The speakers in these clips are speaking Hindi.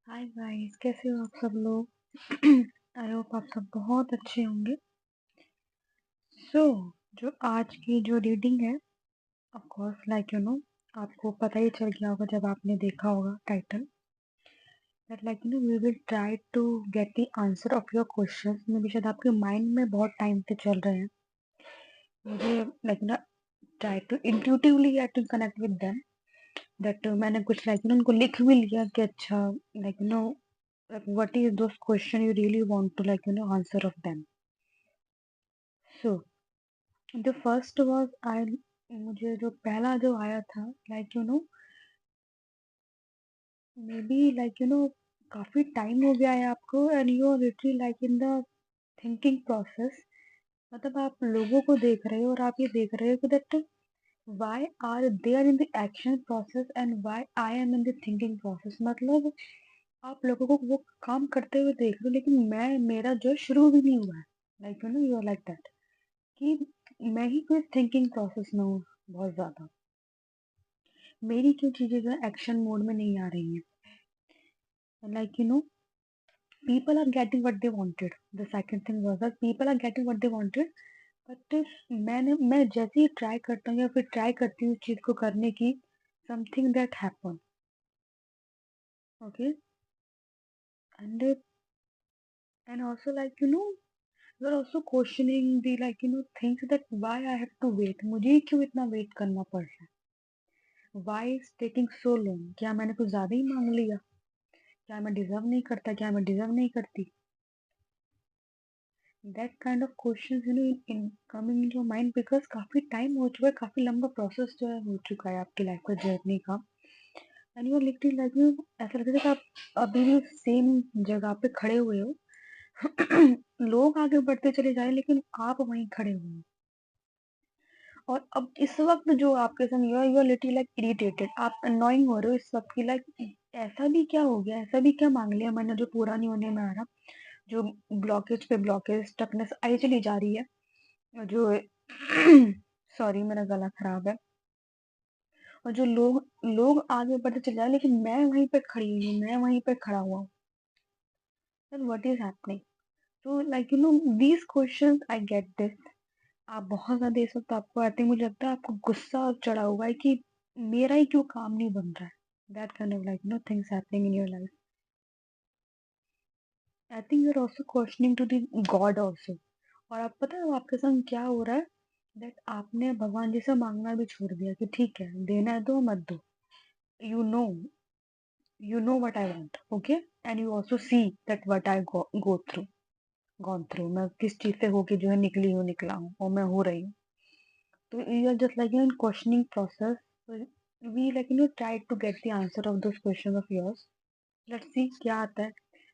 हाय गाइस, कैसे हो आप सब लोग? आई होप आप सब बहुत अच्छे होंगे। सो जो आज की जो रीडिंग है, ऑफ कोर्स लाइक आपको पता ही चल गया होगा जब आपने देखा होगा title, that like we will try to get the answer of your questions. मे भी शायद आपके माइंड में बहुत टाइम से चल रहे हैं। मुझे like try to intuitively get to connect with them, that मैंने कुछ उनको लिख भी लिया कि अच्छा like what is those question you really want to answer of them. So the first was I मुझे जो पहला जो आया था मे बी काफी टाइम हो गया है आपको and you are literally in the thinking process. मतलब आप लोगों को देख रहे हो और आप ये देख रहे हो कि that why are they are in the action process and why I am in the thinking process। मतलब आप लोगों को वो काम करते हुए देख रहे हो लेकिन मेरा जो शुरू भी नहीं हुआ है। यू आर लाइक दैट कि मैं ही कोई थिंकिंग प्रोसेस में हूँ बहुत ज्यादा। मेरी क्यों चीजें जो एक्शन मोड में नहीं आ रही हैं। people are getting what they wanted। the second thing was that people are getting what they wanted, but मैं जैसे ही ट्राई करता हूँ या फिर ट्राई करती हूँ इस चीज को करने की, something that happen. Okay, and and also you're also questioning the things that why I have to wait। मुझे ही क्यों इतना वेट करना पड़ रहा है? why is taking so long। क्या मैंने कुछ ज्यादा ही मांग लिया? क्या मैं डिजर्व नहीं करता? क्या मैं डिजर्व नहीं करती? That kind of questions in coming in your mind, because काफी टाइम हो चुका है, काफी लंबा प्रोसेस जो है हो चुका है आपकी लाइफ का जर्नी का। एंड यू लिटरली ऐसा लगता है कि आप अभी भी सेम जगह पे खड़े हुए हो। लोग आगे बढ़ते चले जा रहे हैं लेकिन आप वहीं खड़े हुए हो। और अब इस वक्त जो आपके संग यू आर लिटरली इरिटेटेड, आप अननोइंग हो रहे हो इस वक्त की ऐसा भी क्या हो गया, ऐसा भी क्या मांग लिया मैंने जो पूरा नहीं होने में आ रहा, जो ब्लॉकेज पे ब्लॉकेज स्टकनेस आई चली जा रही है, और जो सॉरी मेरा गला खराब है, और जो लोग लोग आगे बढ़ते चले जा रहे हैं लेकिन मैं वहीं पे खड़ी हुई हूँ, मैं वहीं पे खड़ा हुआ हूँ। then what is happening? So these questions I get this। आप बहुत ज्यादा इस वक्त आपको आई थिंक, मुझे लगता है आपको गुस्सा चढ़ा हुआ है कि मेरा ही क्यों काम नहीं बन रहा है। That kind of things happening in your life. I think you are also questioning to the God also. और आप पता है आपके संग क्या हो रहा है, दैट आपने भगवान जी से मांगना भी छोड़ दिया कि ठीक है देना है दो मत दो। You know you know what I want, okay, and you also see that what I go through gone through, मैं किस चीज से होके जो है निकली हूँ, निकला हूँ और मैं हो रही हूँ। तो you are just in questioning process। So we try to get the answer of those questions of yours। Let's see क्या आता है।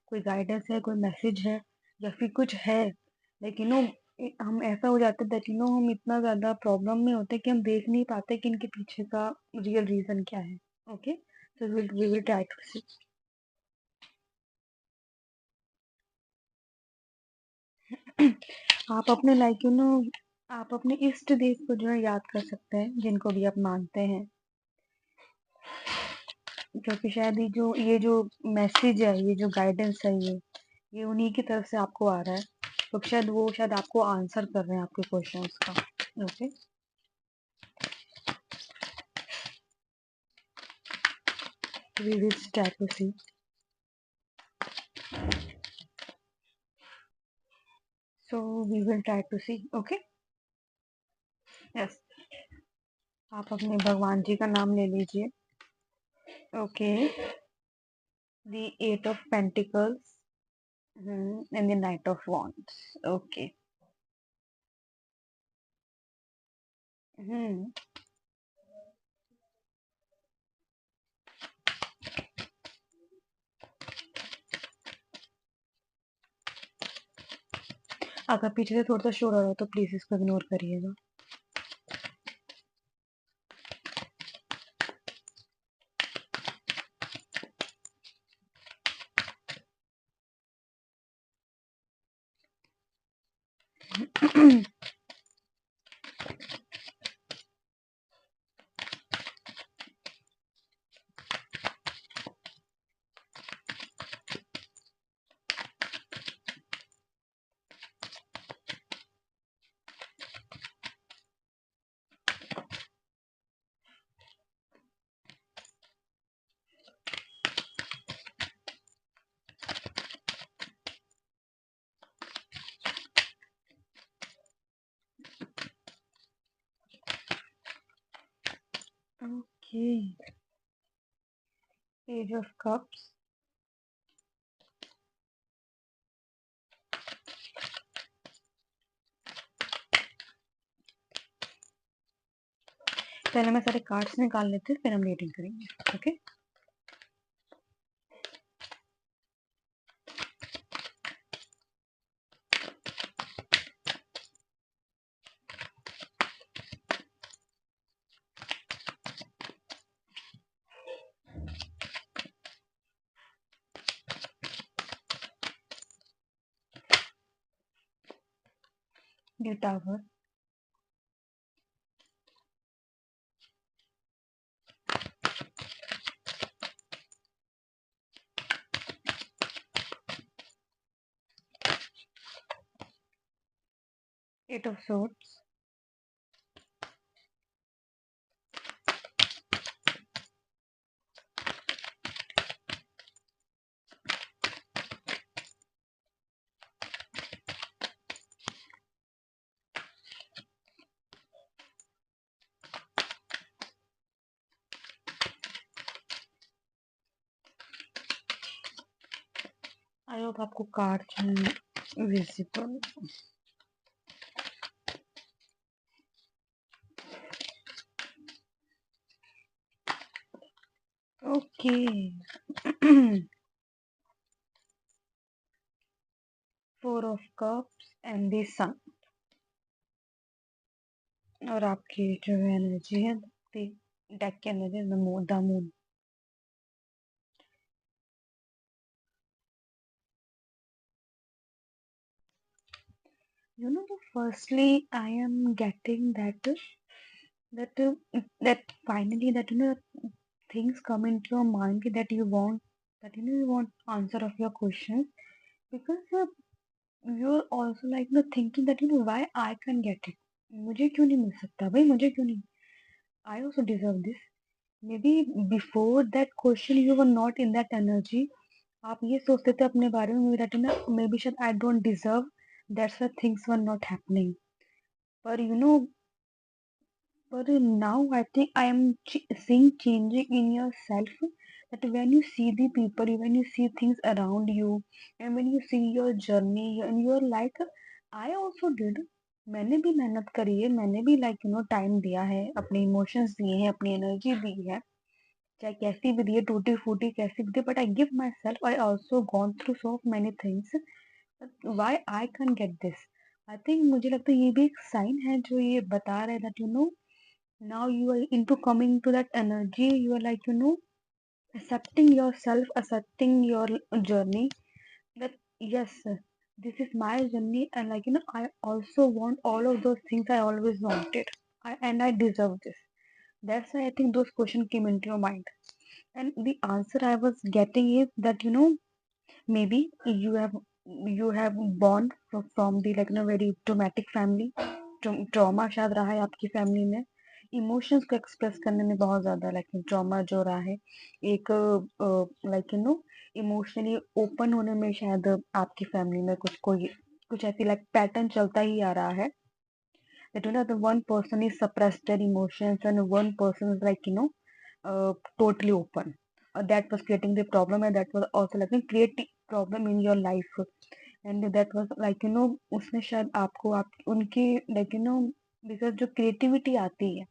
कोई गाइडेंस है, कोई मैसेज है, या फिर कुछ है। हम ऐसा हो जाता है दैट हम इतना ज्यादा प्रॉब्लम में होते हैं कि हम देख नहीं पाते कि इनके पीछे का रियल रीजन क्या है। Okay, so we will try to see. आप अपने आप अपने इष्ट देव को जो है याद कर सकते हैं, जिनको भी आप मानते हैं, क्योंकि शायद ये जो मैसेज है, ये जो गाइडेंस है, ये उन्हीं की तरफ से आपको आ रहा है। तो शायद आपको आंसर कर रहे हैं आपके क्वेश्चंस का। Okay, we will try to see. So we will try to see. Okay, yes, आप अपने भगवान जी का नाम ले लीजिए। Okay, the eight of pentacles and the knight of wands. Okay, hmm, अगर पीछे से थोड़ा सा शोर आ रहा हो तो प्लीज इसको इग्नोर करिएगा। Okay. Page of Cups. पहले मैं सारे कार्ड्स निकाल लेते हैं, फिर हम रीडिंग करेंगे. Okay. The Tower. Eight of Swords. I hope आपको card visible. Okay. 4 of Cups and the Sun. और आपकी जो एनर्जी है, डेक की energy, the moon. Firstly, I am getting that finally, that things come into your mind that you want, you want answer of your questions, because you're also like thinking that why I can't get it. मुझे क्यों नहीं मिल सकता भाई, मुझे क्यों नहीं. I also deserve this. Maybe before that question you were not in that energy. आप ये सोचते थे अपने बारे में that maybe शायद I don't deserve, that's why things were not happening. But but now I think I am seeing changing in yourself, that when you see the people, when you see things around you, and when you see your journey, and you're like, I also did. मैंने भी मेहनत करी है, मैंने भी टाइम दिया है, अपने इमोशंस दिए हैं, अपनी एनर्जी दी है, चाहे कैसी भी दी है, टूटी फूटी कैसी भी दी, but I give myself, I also gone through so many things. Why I can get this. I think मुझे लगता है ये भी एक साइन है जो ये बता रहा है that now you are into coming to that energy, you are accepting yourself, accepting your journey, that yes, this is my journey, and I also want all of those things I always wanted, and I deserve this. That's why I think those questions came into your mind, and the answer I was getting is that maybe you have born from the very traumatic family. Trauma शायद रहा है आपकी फैमिली में, इमोशंस को एक्सप्रेस करने में बहुत ज्यादा ट्रॉमा जो रहा है, एक इमोशनली ओपन होने में शायद आपकी फैमिली में कुछ ऐसी पैटर्न चलता ही आ रहा है, that the one person is suppressed their emotions and one person is totally open. That was creating the problem, and that was also creating problem in your life. And that was उसने शायद आपको आप उनकी बिकॉज जो क्रिएटिविटी आती है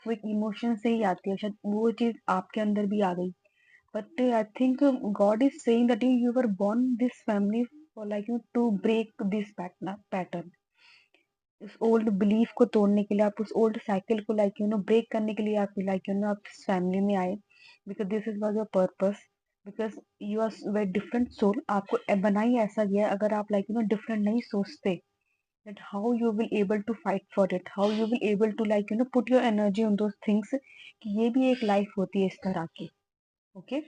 वो एक इमोशन से ही आती है, शायद वो चीज आपके अंदर भी आ गई. But I think God is saying that you were born this family for to break this pattern. उस ओल्ड बिलीफ को तोड़ने के लिए, आप उस ओल्ड साइकिल को ब्रेक करने के लिए आप आप इस फैमिली में आए, because this is was your purpose, because you are very different soul. आपको बनाई ऐसा गया है, अगर आप डिफरेंट नहीं सोचते, that how you will able to fight for it, how you will able to put your energy on those things, कि ये भी एक लाइफ होती है इस तरह की. ओके.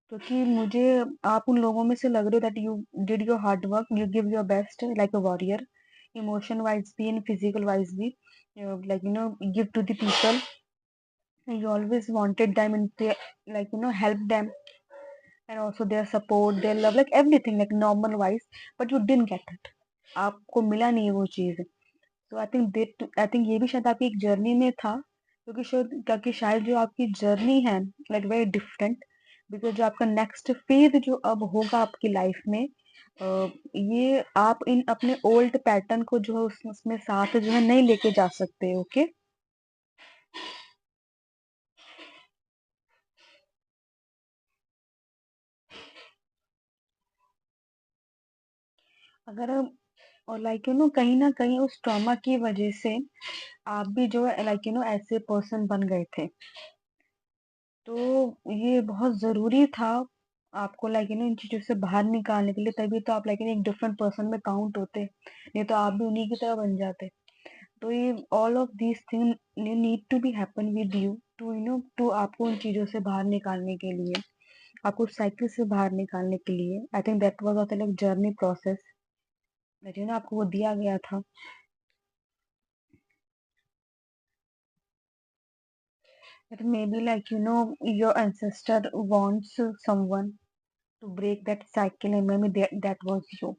क्योंकि मुझे आप उन लोगों में से लग रहे हो that you did your hard work, you give your best like a warrior, emotion wise भी एंड फिजिकल वाइज भी, give to the people. You always wanted them and help them, and also their support, their love, like everything, like normal wise, but you didn't get it. आपको मिला नहीं वो चीज. तो आई थिंक ये भी शायद आपकी एक जर्नी में था, क्योंकि शायद जो आपकी जर्नी है लाइक वेरी डिफरेंट, बिकॉज जो आपका नेक्स्ट फेज जो अब होगा आपकी लाइफ में, ये आप इन अपने ओल्ड पैटर्न को जो है उसमें साथ जो है नहीं लेके जा सकते। ओके, अगर और लाइक यू नो कहीं ना कहीं उस ट्रॉमा की वजह से आप भी जो है लाइक यू नो ऐसे पर्सन बन गए थे, तो ये बहुत ज़रूरी था आपको लाइक यू नो इन चीज़ों से बाहर निकालने के लिए, तभी तो आप लाइक एक डिफरेंट पर्सन में काउंट होते, नहीं तो आप भी उन्हीं की तरह बन जाते। तो ये all of these thing need to be happen with you to you know to आपको उन चीज़ों से बाहर निकालने के लिए, आपको साइकिल से बाहर निकालने के लिए। आई think that was also like journey process that you no आपको वो दिया गया था। That maybe like you know your ancestor wants someone to break that cycle, and maybe that was you.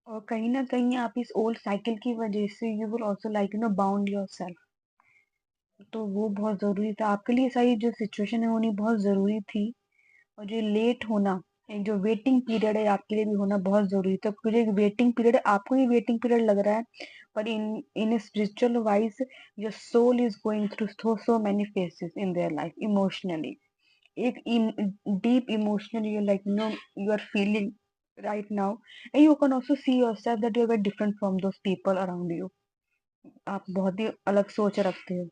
और कहीं ना कहीं आप इस ओल्ड साइकिल की वजह से you will also like you no bound your self. तो वो बहुत जरूरी था आपके लिए, सारी जो सिचुएशन है होनी बहुत जरूरी थी। और जो लेट होना, एक जो वेटिंग पीरियड है आपके लिए भी होना बहुत जरूरी था, क्योंकि एक वेटिंग पीरियड आपको ये वेटिंग पीरियड लग रहा है, पर in in spiritual wise your soul is going through so many phases in their life emotionally. एक deep emotional you like know you are feeling right now, and you can also see yourself that you are very different from those people around you। आप बहुत ही अलग सोच रखते हो,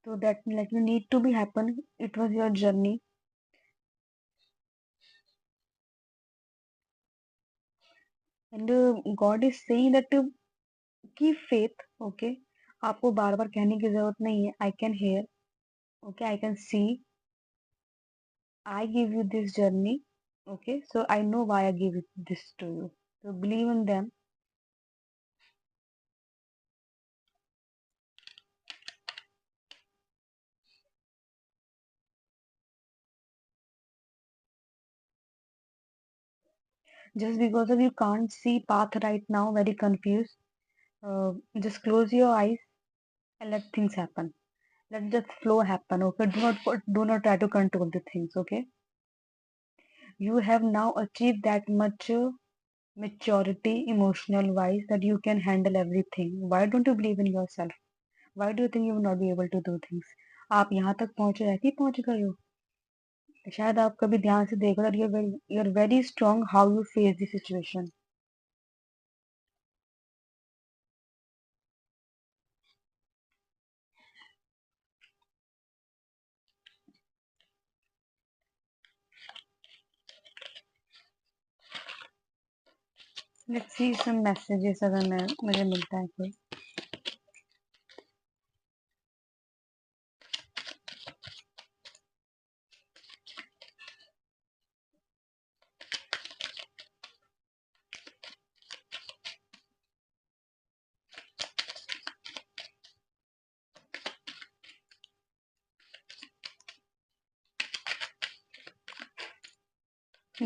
तो that like you need to be happen, it was your journey। and God is saying that keep faith। okay, आपको बार बार कहने की जरूरत नहीं है, I can hear, okay, I can see, I give you this journey, okay, so I know why I give it this to you, so believe in them। just because of you can't see path right now, very confused, just close your eyes and let things happen, let the flow happen, okay, do not try to control the things, okay। You have now achieved that much maturity emotional wise that you can handle everything। Why don't you believe in yourself? Why do you think you will not be able to do things? आप यहाँ तक पहुंचे, ऐसे ही पहुंच गए हो। शायद आप कभी ध्यान से देखो that you're very strong how you face the situation। let's see some messages अगर मैं मुझे मिलता है कोई।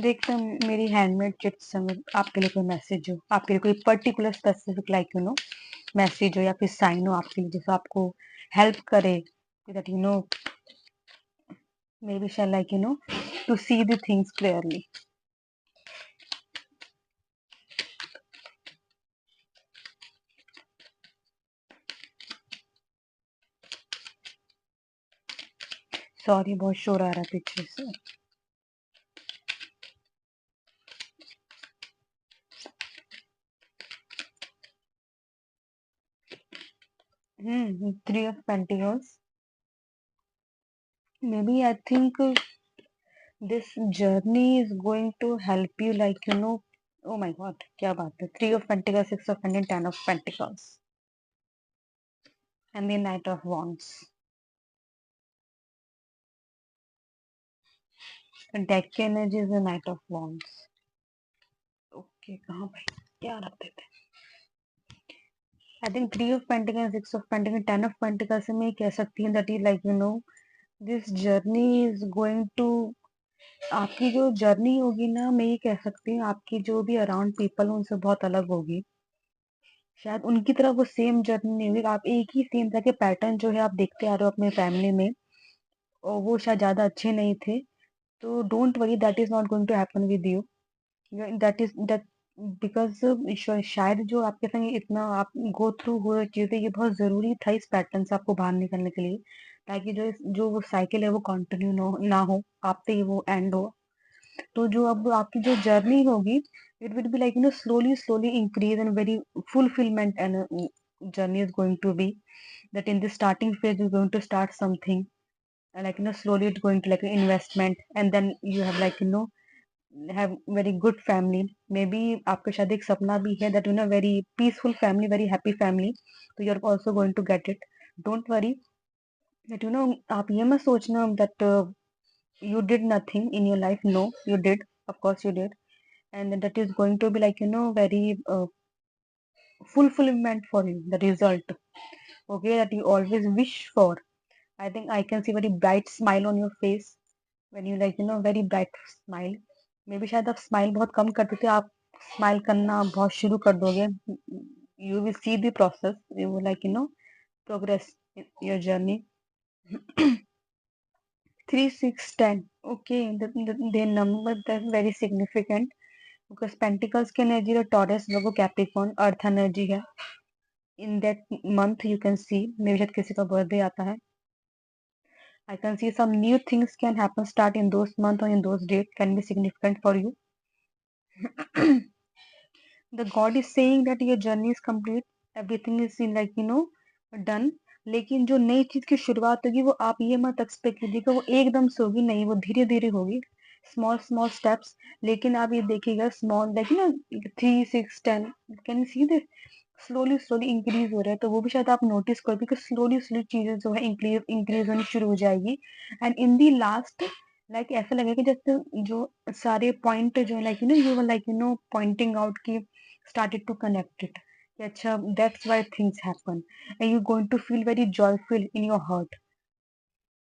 देखते हैं मेरी हैंडमेड चिट्स में आपके लिए कोई मैसेज हो, आपके लिए कोई particular specific like you know message हो या फिर साइन हो आपके लिए, जैसे आपको हेल्प करे that you know maybe शायद like you know to see the things clearly. Sorry बहुत शोर आ रहा है पीछे से। Three of pentacles, maybe I think this journey is going to help you like you know. Oh my god क्या बात है, three of pentacles, six of pentacles, ten of pentacles and the knight of wands। Deck की energy is the knight of wands। Okay कहाँ भाई क्या रखते थे। I think three of pentacles, six of pentacles, ten of pentacles से मैं ये कह सकती हूँ that you like you know this journey is going to, आपकी जो जर्नी होगी ना, मैं ये कह सकती हूँ आपकी जो भी अराउंड पीपल उनसे बहुत अलग होगी। शायद उनकी तरह वो सेम जर्नी नहीं होगी, आप एक ही सेम तरह के पैटर्न जो है आप देखते आ रहे हो अपने फैमिली में, और वो शायद ज्यादा अच्छे नहीं थे। तो don't worry, that is not going to happen with you, that because शायद जो आपके संग इतना आप गो थ्रू हुए चीजें, ये बहुत जरूरी था इस पैटर्न से आपको बाहर निकलने के लिए, ताकि जो वो साइकिल है वो कंटिन्यू ना हो, आपसे ही वो एंड हो। तो जो अब आपकी जो जर्नी होगी, it will be like slowly slowly increase and very fulfillment, and journey is going to be that in the starting phase you're going to start something, and like slowly it's going to like an investment, and then you have like have very good family, maybe आपका शायद एक सपना भी है that very peaceful family, very happy family, so you're also going to get it. Don't worry that आप ये मत सोचना that you did nothing in your life. No, you did, of course you did, and that is going to be like very fulfillment for you, the result, okay, that you always wish for. I think I can see very bright smile on your face when you like very bright smile. Maybe शायद आप स्माइल बहुत कम करते थे, आप स्माइल करना बहुत शुरू कर दोगे. You will see the process, you will like progress in your journey. 3 6 10, okay, the number that's very significant because Pentacles की एनर्जी है टॉरस लोगो कैप्रिकॉर्न अर्थ एनर्जी है. In that month you can see maybe शायद किसी का बर्थडे आता है. I can see some new things can happen start in those month or in those date can be significant for you. The god is saying that your journey is complete, everything is in like done. लेकिन जो नई चीज की शुरुआत होगी वो आप ये मत एक्सपेक्ट कीजिएगा वो एकदम से होगी, नहीं, वो धीरे धीरे होगी, स्मॉल स्मॉल स्टेप्स. लेकिन आप ये देखिएगा small like 3 6 10, can you see this, slowly slowly increase हो रहा है, तो वो भी शायद आप नोटिस करोगे कि स्लोली स्लोली चीजें जो है इंक्रीज इंक्रीज होनी शुरू हो जाएगी. And in the last like ऐसा लगेगा जैसे जो सारे पॉइंट जो है like you were like pointing out की started to connect it कि अच्छा that's why things happen, and you're going to feel very joyful in your heart,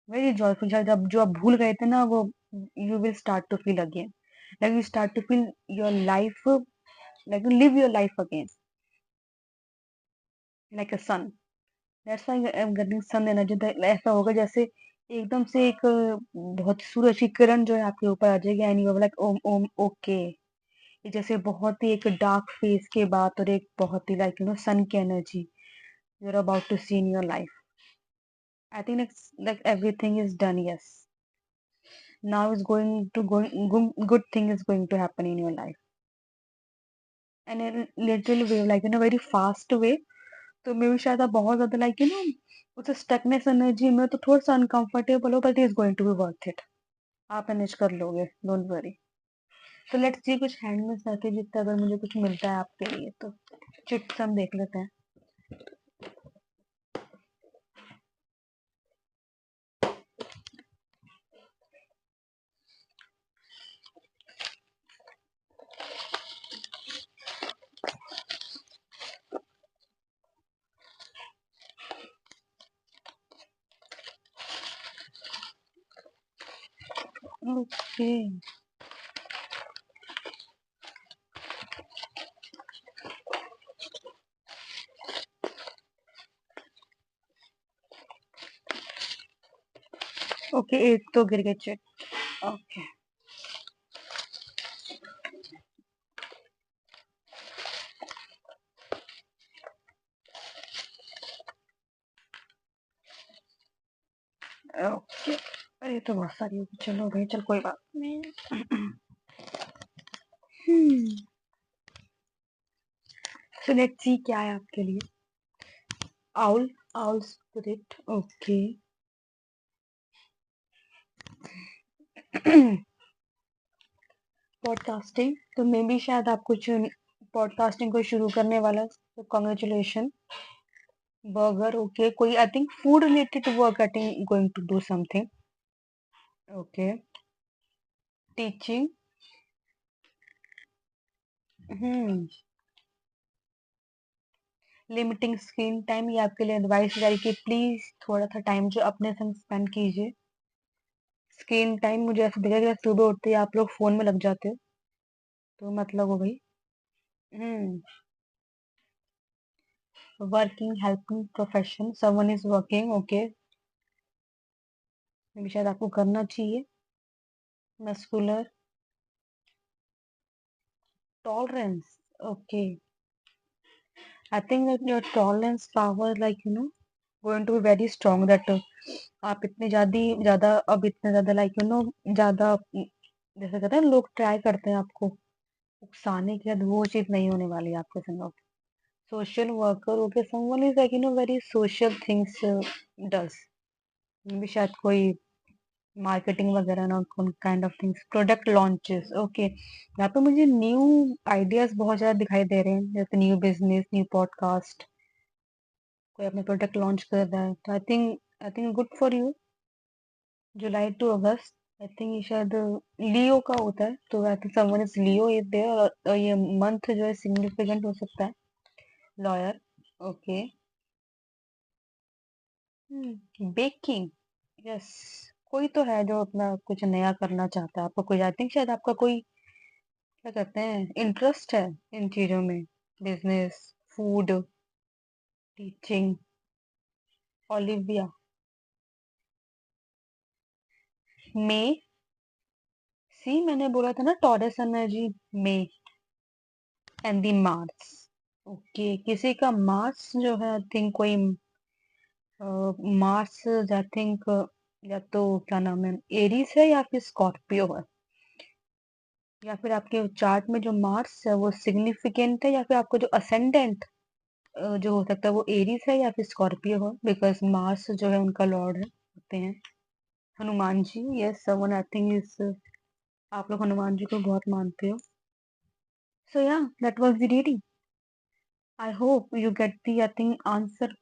very joyful. शायद अब जो आप भूल गए थे ना वो you will start to feel again, like you start to feel your life, like you live your life again like a sun. That's why I'm getting sun energy, ऐसा होगा जैसे एकदम से एक बहुत सूरज की किरण जो है आपके ऊपर आ जाएगी एंड यू लाइक ओम ओम ओके. ये जैसे बहुत ही एक डार्क फेज के बाद और एक बहुत ही लाइक सन की energy you're about to see in your life. I think like everything is done. Yes, now is going to good thing is going to happen in your life, and in a little way, like in a very fast way. तो मे भी शायद आप बहुत ज्यादा लाइक उस स्टकनेस एनर्जी में तो थोड़ा सा अनकंफर्टेबल हो, but is going to be worth it. आप मैनेज कर लोगे, डोंट वरी. तो लेट्स सी कुछ हैंड में करके जितना अगर मुझे कुछ मिलता है आपके लिए तो चिट्स हम देख लेते हैं. ओके, ओके, एक तो गिर गए चिट. Okay, okay. अरे ये तो बहुत सारी होगी, चलो भाई, चल कोई बात नहीं. सो लेट्स सी क्या है आपके लिए. Owl, owl spirit, okay. Podcasting, तो मे बी शायद आप कुछ पॉडकास्टिंग को शुरू करने वाला, तो कॉन्ग्रेचुलेशन. बर्गर, ओके, कोई I think food related work I think going to do something. Okay, teaching. Hmm, limiting screen time, ये आपके लिए एडवाइस रहेगी कि प्लीज थोड़ा सा टाइम जो अपने संग स्पेंड कीजिए. स्क्रीन टाइम मुझे ऐसा दिखा कि सुबह उठते ही आप लोग फोन में लग जाते हो, तो मतलब हो गई। Hmm. Working helping profession, someone is working, okay. शायद आपको करना चाहिए। Muscular tolerance, okay. I think that your tolerance power like going to be very strong that आप इतने ज्यादा अब इतने ज्यादा लाइक ज्यादा जैसे कहते हैं लोग ट्राई करते हैं आपको उकसाने के बाद, वो चीज नहीं होने वाली है आपके संग। Social worker, okay, someone is like very social things does, भी शायद कोई मार्केटिंग वगैरह ना, kind of things, product launches, okay. यहाँ पे मुझे न्यू आइडियाज बहुत ज्यादा दिखाई दे रहे हैं, जैसे न्यू बिजनेस, न्यू पॉडकास्ट, कोई अपने प्रोडक्ट लॉन्च कर रहा है, तो I think good for you. July to August, I think ये शायद लियो का होता है, तो I think someone is Leo is there, और ये मंथ जो है सिग्निफिकेंट हो सकता है। Lawyer, okay. Baking, yes. कोई तो है जो अपना कुछ नया करना चाहता है, आपका कोई, आई थिंक शायद आपका कोई क्या कहते हैं इंटरेस्ट है इन चीजों में, बिजनेस, फूड, टीचिंग। ओलिविया, मे, सी मैंने बोला था ना taurus energy, may and the Mars, okay. किसी का मार्स जो है आई थिंक कोई मार्स, आई थिंक या तो क्या नाम है, एरीज है या फिर स्कॉर्पियो है, या फिर आपके चार्ट में जो मार्स है वो सिग्निफिकेंट है, या फिर आपको जो असेंडेंट जो हो सकता है वो एरीज है या फिर स्कॉर्पियो हो, बिकॉज मार्स जो है उनका लॉर्ड है होते हैं Hanuman ji. Yes, someone I think is, आप लोग हनुमान जी को बहुत मानते हो। सो या that was the reading. I hope you get the I think answer.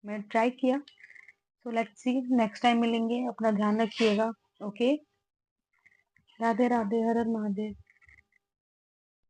मैं ट्राई किया। So let's see, next time मिलेंगे, अपना ध्यान रखिएगा। ओके, राधे राधे, हर हर महादेव।